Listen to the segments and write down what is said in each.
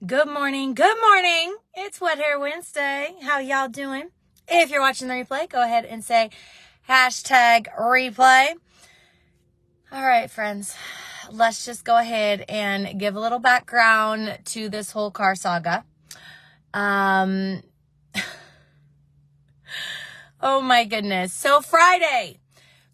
Good morning. Good morning. It's Wet Hair Wednesday. How y'all doing? If you're watching the replay, go ahead and say hashtag replay. All right, friends, let's just go ahead and give a little background to this whole car saga. Oh my goodness. So Friday,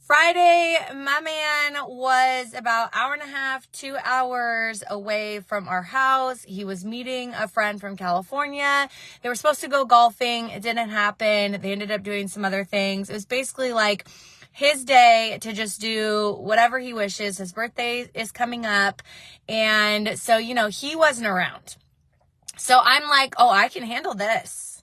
my man was about hour and a half, 2 hours away from our house. He was meeting a friend from California. They were supposed to go golfing. It didn't happen. They ended up doing some other things. It was basically like his day to just do whatever he wishes. His birthday is coming up. And so, he wasn't around. So I'm like, oh, I can handle this.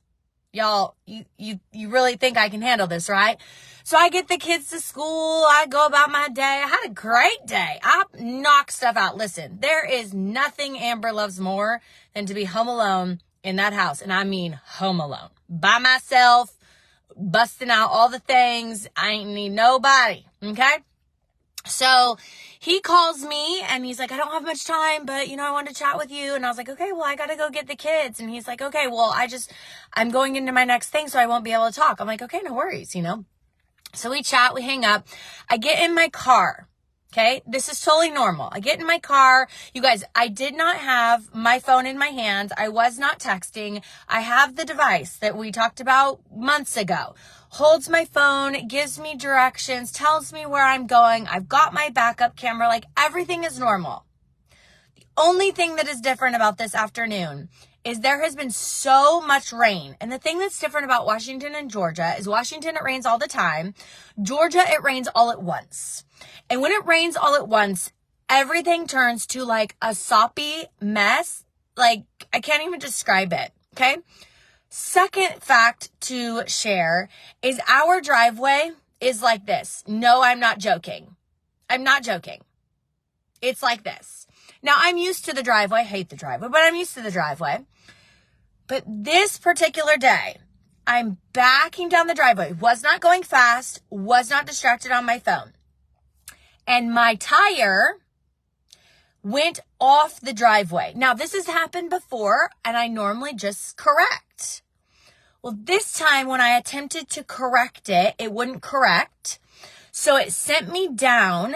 Y'all, you really think I can handle this, right? So I get the kids to school. I go about my day. I had a great day. I knocked stuff out. Listen, there is nothing Amber loves more than to be home alone in that house. And I mean home alone. By myself, busting out all the things. I ain't need nobody. Okay? So he calls me and he's like, I don't have much time, but I want to chat with you. And I was like, okay, well, I got to go get the kids. And he's like, okay, well, I'm going into my next thing, so I won't be able to talk. I'm like, okay, no worries, So we chat, we hang up. I get in my car. Okay. This is totally normal. I get in my car. You guys, I did not have my phone in my hand. I was not texting. I have the device that we talked about months ago. Holds my phone, gives me directions, tells me where I'm going. I've got my backup camera. Like, everything is normal. The only thing that is different about this afternoon is there has been so much rain. And the thing that's different about Washington and Georgia is Washington, it rains all the time. Georgia, it rains all at once. And when it rains all at once, everything turns to like a soppy mess. Like, I can't even describe it. Okay. Second fact to share is our driveway is like this. No, I'm not joking. I'm not joking. It's like this. Now, I'm used to the driveway. I hate the driveway, but I'm used to the driveway. But this particular day, I'm backing down the driveway. Was not going fast. Was not distracted on my phone. And my tire went off the driveway. Now, this has happened before, and I normally just correct. Well, this time when I attempted to correct it, it wouldn't correct. So it sent me down,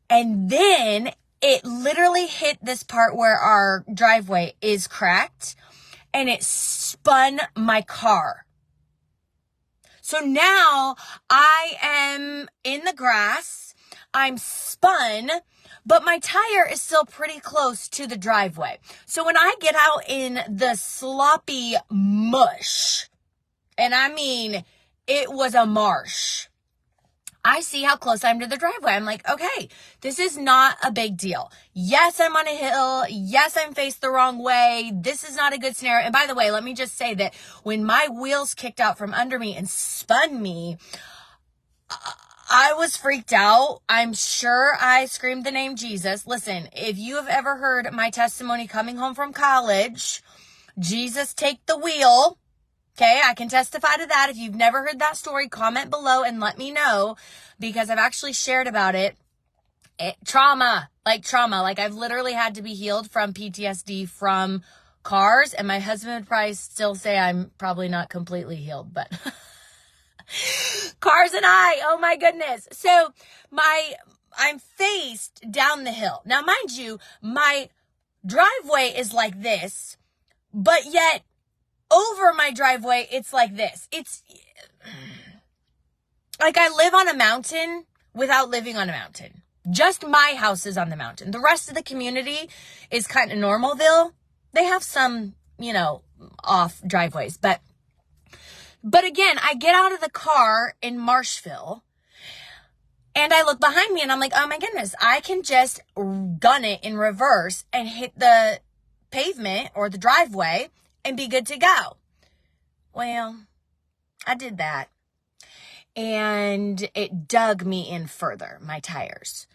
and then it literally hit this part where our driveway is cracked, and it spun my car. So now I am in the grass, I'm spun, but my tire is still pretty close to the driveway. So when I get out in the sloppy mush, and I mean, it was a marsh, I see how close I am to the driveway. I'm like, okay, this is not a big deal. Yes, I'm on a hill. Yes, I'm faced the wrong way. This is not a good scenario. And by the way, let me just say that when my wheels kicked out from under me and spun me, I was freaked out. I'm sure I screamed the name Jesus. Listen, if you have ever heard my testimony coming home from college, Jesus take the wheel. Okay, I can testify to that. If you've never heard that story, comment below and let me know, because I've actually shared about it. Trauma. Like I've literally had to be healed from PTSD from cars, and my husband would probably still say I'm probably not completely healed, but cars and oh my goodness. So I'm faced down the hill. Now, mind you, my driveway is like this, but yet over my driveway, it's like this. It's like I live on a mountain without living on a mountain. Just my house is on the mountain. The rest of the community is kind of Normalville. They have some, off driveways. But again, I get out of the car in Marshville and I look behind me and I'm like, oh my goodness, I can just gun it in reverse and hit the pavement or the driveway and be good to go. Well, I did that. And it dug me in further, my tires.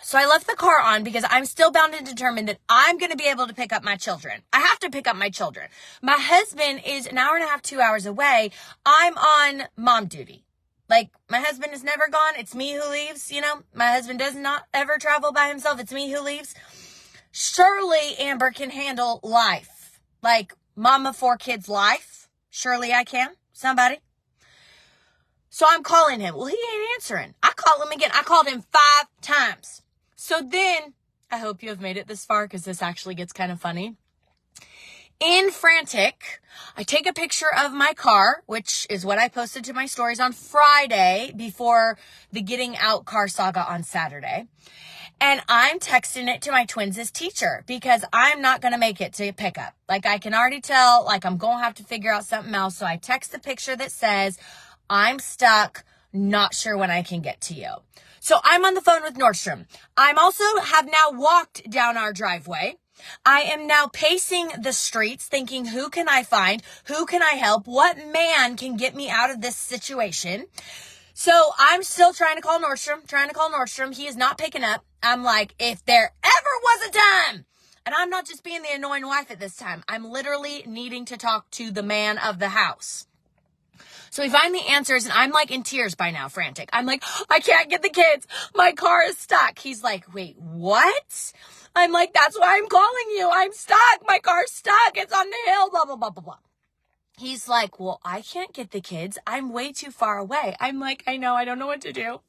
So I left the car on because I'm still bound and determined that I'm going to be able to pick up my children. I have to pick up my children. My husband is an hour and a half, 2 hours away. I'm on mom duty. Like, my husband is never gone. It's me who leaves, My husband does not ever travel by himself. It's me who leaves. Surely Amber can handle life. Like mama 4 kids life. Surely I can. Somebody. So I'm calling him. Well, he ain't answering. I call him again. I called him 5 times. So then, I hope you have made it this far because this actually gets kind of funny. In frantic, I take a picture of my car, which is what I posted to my stories on Friday before the Getting Out Car Saga on Saturday. And I'm texting it to my twins' teacher because I'm not going to make it to pick up. Like, I can already tell, like, I'm going to have to figure out something else. So I text the picture that says, I'm stuck, not sure when I can get to you. So I'm on the phone with Nordstrom. I'm also have now walked down our driveway. I am now pacing the streets thinking, who can I find? Who can I help? What man can get me out of this situation? So I'm still trying to call Nordstrom. He is not picking up. I'm like, if there ever was a time, and I'm not just being the annoying wife at this time, I'm literally needing to talk to the man of the house. So we finally answers, and I'm like in tears by now, frantic. I'm like, I can't get the kids. My car is stuck. He's like, wait, what? I'm like, that's why I'm calling you. I'm stuck. My car's stuck. It's on the hill, blah, blah, blah, blah, blah. He's like, well, I can't get the kids. I'm way too far away. I'm like, I know. I don't know what to do.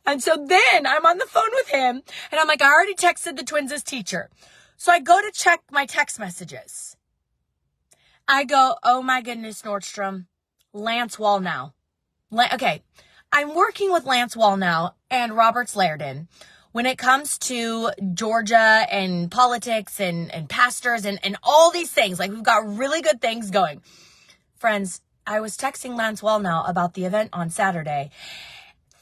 And so then I'm on the phone with him, and I'm like, I already texted the twins' teacher. So I go to check my text messages. I go, oh my goodness, Nordstrom. Lance Wallnow. Okay, I'm working with Lance Wallnow and Roberts Lairdon when it comes to Georgia and politics and pastors and all these things. Like, we've got really good things going. Friends, I was texting Lance Wallnow about the event on Saturday.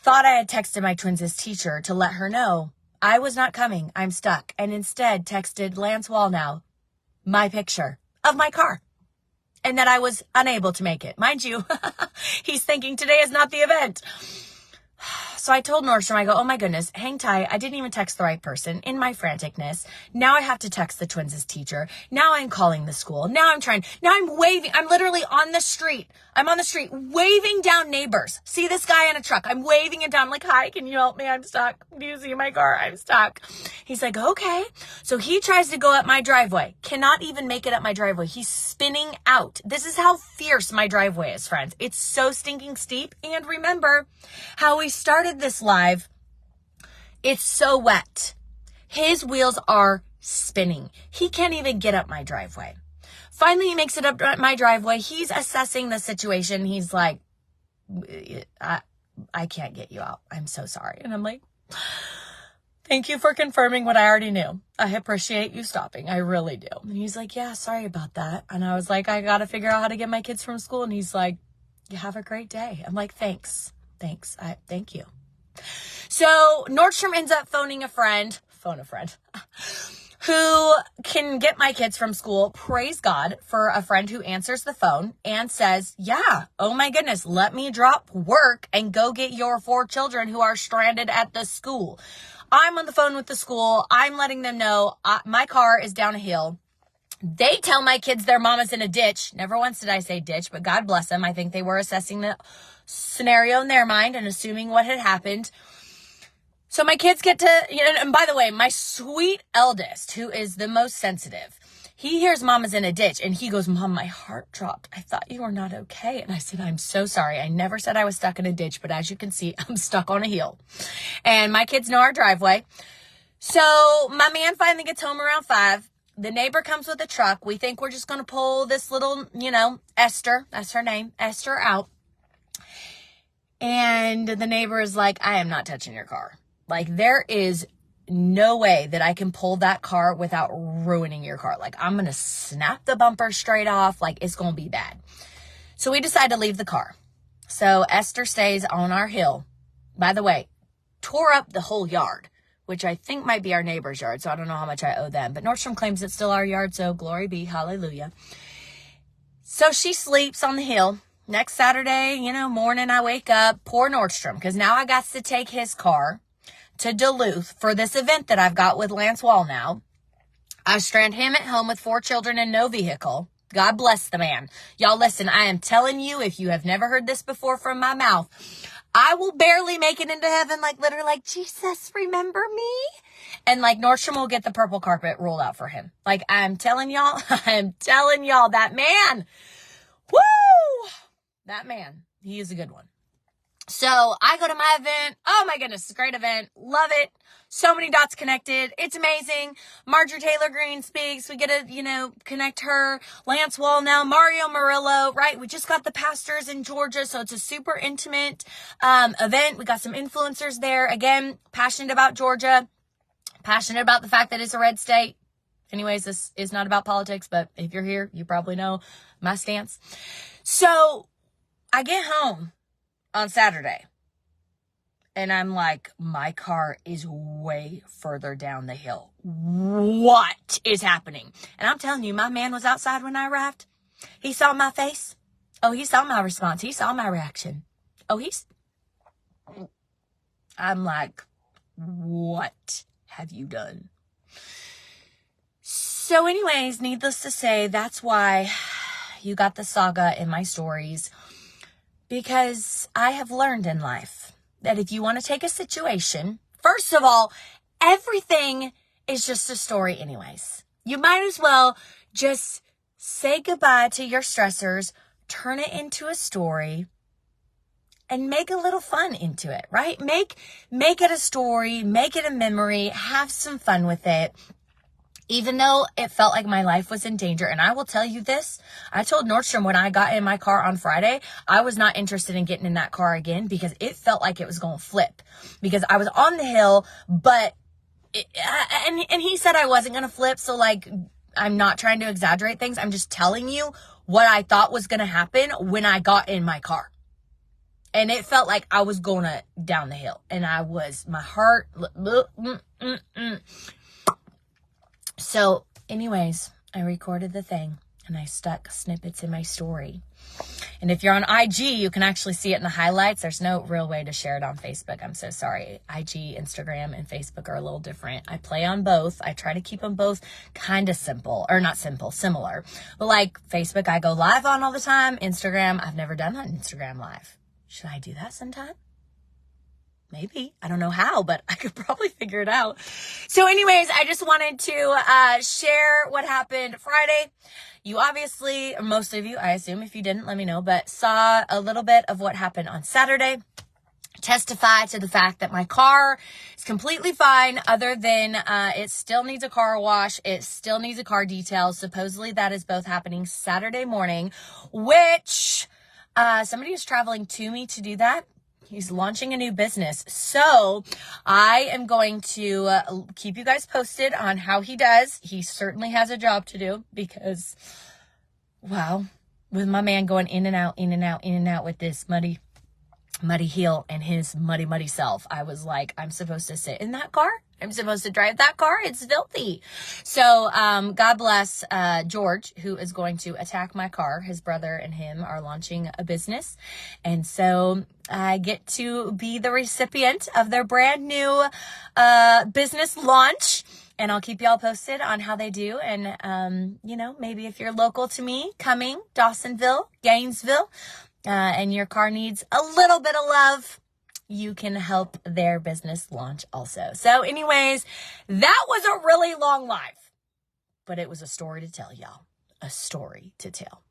Thought I had texted my twins' teacher to let her know I was not coming. I'm stuck. And instead texted Lance Wallnow my picture of my car. And that I was unable to make it. Mind you, he's thinking today is not the event. So I told Nordstrom, I go, oh my goodness, hang tight. I didn't even text the right person in my franticness. Now I have to text the twins' teacher. Now I'm calling the school. Now I'm waving. I'm literally on the street. I'm on the street waving down neighbors. See this guy in a truck. I'm waving him down. I'm like, hi, can you help me? I'm stuck. Do you see my car? I'm stuck. He's like, okay. So he tries to go up my driveway. Cannot even make it up my driveway. He's spinning out. This is how fierce my driveway is, friends. It's so stinking steep. And remember how we started this live. It's so wet. His wheels are spinning. He can't even get up my driveway. Finally, he makes it up my driveway. He's assessing the situation. He's like, I can't get you out. I'm so sorry. And I'm like, thank you for confirming what I already knew. I appreciate you stopping. I really do. And he's like, yeah, sorry about that. And I was like, I got to figure out how to get my kids from school. And he's like, you have a great day. I'm like, thanks. Thank you. So Nordstrom ends up phoning a friend, who can get my kids from school. Praise God for a friend who answers the phone and says, yeah, oh my goodness, let me drop work and go get your 4 children who are stranded at the school. I'm on the phone with the school. I'm letting them know my car is down a hill. They tell my kids their mama's in a ditch. Never once did I say ditch, but God bless them. I think they were assessing the scenario in their mind and assuming what had happened. So my kids get to, and by the way, my sweet eldest, who is the most sensitive, he hears mama's in a ditch and he goes, Mom, my heart dropped. I thought you were not okay. And I said, I'm so sorry. I never said I was stuck in a ditch, but as you can see, I'm stuck on a hill. And my kids know our driveway. So my man finally gets home around 5. The neighbor comes with a truck. We think we're just going to pull this little, Esther, that's her name, Esther out. And the neighbor is like, I am not touching your car. Like, there is no way that I can pull that car without ruining your car. Like, I'm going to snap the bumper straight off. Like, it's going to be bad. So we decide to leave the car. So Esther stays on our hill. By the way, tore up the whole yard, which I think might be our neighbor's yard. So I don't know how much I owe them. But Nordstrom claims it's still our yard. So glory be. Hallelujah. So she sleeps on the hill. Next Saturday, morning, I wake up. Poor Nordstrom. Because now I got to take his car to Duluth for this event that I've got with Lance Wallnow. I strand him at home with 4 children and no vehicle. God bless the man. Y'all listen, I am telling you, if you have never heard this before from my mouth, I will barely make it into heaven, literally, Jesus, remember me? And like Nordstrom will get the purple carpet rolled out for him. Like I'm telling y'all, that man, woo, that man, he is a good one. So I go to my event. Oh my goodness, it's a great event. Love it. So many dots connected. It's amazing. Marjorie Taylor Greene speaks. We get to, connect her. Lance Wall now. Mario Murillo, right? We just got the pastors in Georgia. So it's a super intimate event. We got some influencers there. Again, passionate about Georgia. Passionate about the fact that it's a red state. Anyways, this is not about politics, but if you're here, you probably know my stance. So I get home on Saturday. And I'm like, my car is way further down the hill. What is happening? And I'm telling you, my man was outside when I arrived. He saw my face. Oh, he saw my response. He saw my reaction. I'm like, what have you done? So anyways, needless to say, that's why you got the saga in my stories. Because I have learned in life that if you want to take a situation, first of all, everything is just a story anyways. You might as well just say goodbye to your stressors, turn it into a story, and make a little fun into it, right? Make it a story, make it a memory, have some fun with it. Even though it felt like my life was in danger. And I will tell you this, I told Nordstrom when I got in my car on Friday, I was not interested in getting in that car again because it felt like it was going to flip. Because I was on the hill, but, and he said I wasn't going to flip. So like, I'm not trying to exaggerate things. I'm just telling you what I thought was going to happen when I got in my car. And it felt like I was going to down the hill. And my heart, So anyways, I recorded the thing and I stuck snippets in my story. And if you're on IG, you can actually see it in the highlights. There's no real way to share it on Facebook. I'm so sorry. IG, Instagram, and Facebook are a little different. I play on both. I try to keep them both kind of simple, or not simple, similar. But like Facebook, I go live on all the time. Instagram, I've never done an Instagram live. Should I do that sometime? Maybe. I don't know how, but I could probably figure it out. So anyways, I just wanted to share what happened Friday. You obviously, most of you, I assume, if you didn't, let me know, but saw a little bit of what happened on Saturday. Testify to the fact that my car is completely fine, other than it still needs a car wash. It still needs a car detail. Supposedly that is both happening Saturday morning, which somebody is traveling to me to do that. He's launching a new business. So I am going to keep you guys posted on how he does. He certainly has a job to do because, wow, with my man going in and out with this muddy heel and his muddy self, I was like, I'm supposed to sit in that car? I'm supposed to drive that car? It's filthy. So, God bless, George, who is going to attack my car. His brother and him are launching a business. And so I get to be the recipient of their brand new, business launch. And I'll keep y'all posted on how they do. And, maybe if you're local to me, Cumming, Dawsonville, Gainesville, and your car needs a little bit of love, you can help their business launch also. So anyways, that was a really long live, but it was a story to tell, y'all. A story to tell.